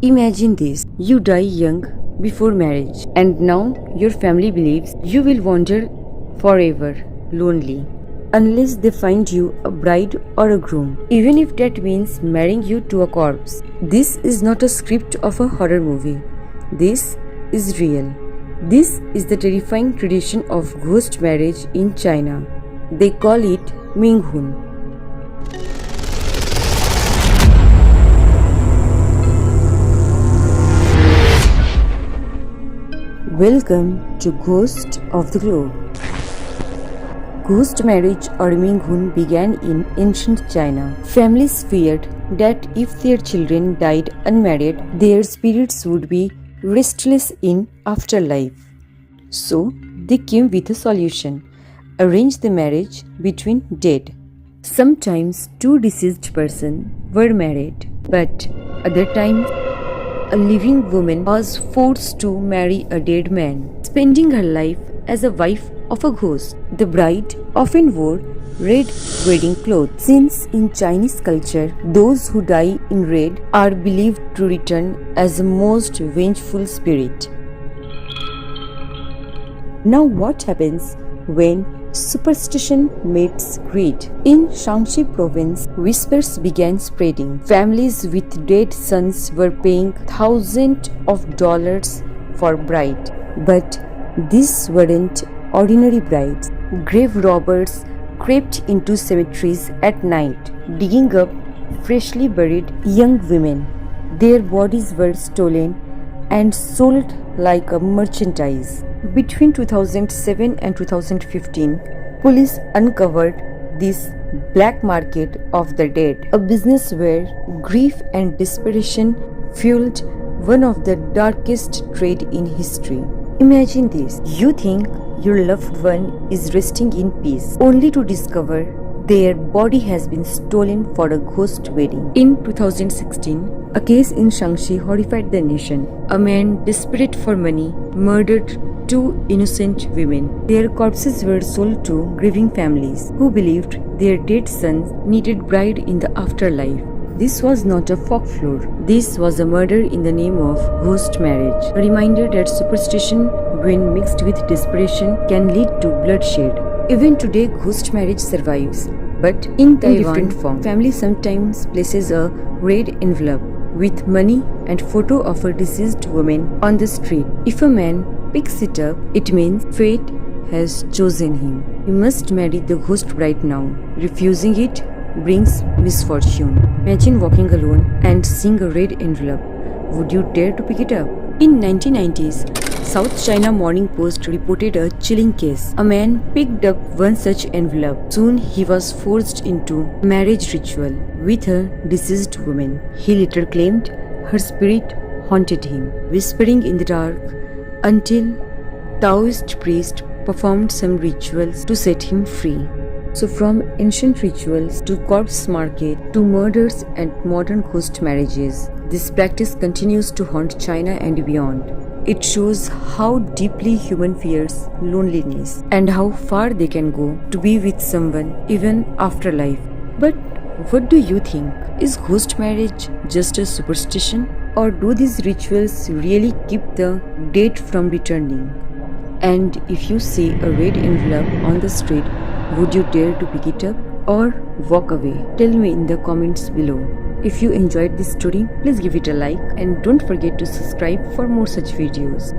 Imagine this, you die young before marriage, and now your family believes you will wander forever lonely unless they find you a bride or a groom, even if that means marrying you to a corpse. This is not a script of a horror movie. This is real. This is the terrifying tradition of ghost marriage in China. They call it Minghun. Welcome to Ghost of the Globe. Ghost marriage or Minghun began in ancient China. Families feared that if their children died unmarried, their spirits would be restless in afterlife. So, they came with a solution: arrange the marriage between dead. Sometimes two deceased persons were married, but other times a living woman was forced to marry a dead man, spending her life as a wife of a ghost. The bride often wore red wedding clothes, since in Chinese culture, those who die in red are believed to return as a most vengeful spirit. Now, what happens when superstition meets greed? In Shaanxi province, whispers began spreading. Families with dead sons were paying thousands of dollars for bride. But these weren't ordinary brides. Grave robbers crept into cemeteries at night, digging up freshly buried young women. Their bodies were stolen and sold like a merchandise. Between 2007 and 2015, police uncovered this black market of the dead, a business where grief and desperation fueled one of the darkest trade in history. Imagine this. You think your loved one is resting in peace, only to discover their body has been stolen for a ghost wedding. In 2016, a case in Shaanxi horrified the nation. A man desperate for money murdered two innocent women. Their corpses were sold to grieving families who believed their dead sons needed bride in the afterlife. This was not a folklore. This was a murder in the name of ghost marriage. A reminder that superstition, when mixed with desperation, can lead to bloodshed. Even today, ghost marriage survives, but in different form. Family sometimes places a red envelope with money and photo of a deceased woman on the street. If a man picks it up, it means fate has chosen him. He must marry the ghost bride now. Refusing it brings misfortune. Imagine walking alone and seeing a red envelope. Would you dare to pick it up? In 1990s, South China Morning Post reported a chilling case. A man picked up one such envelope. Soon he was forced into marriage ritual with a deceased woman. He later claimed her spirit haunted him, whispering in the dark until Taoist priest performed some rituals to set him free. So from ancient rituals to corpse market to murders and modern ghost marriages, this practice continues to haunt China and beyond. It shows how deeply human fears loneliness and how far they can go to be with someone even after life. But what do you think? Is ghost marriage just a superstition? Or do these rituals really keep the dead from returning? And if you see a red envelope on the street, would you dare to pick it up or walk away? Tell me in the comments below. If you enjoyed this story, please give it a like and don't forget to subscribe for more such videos.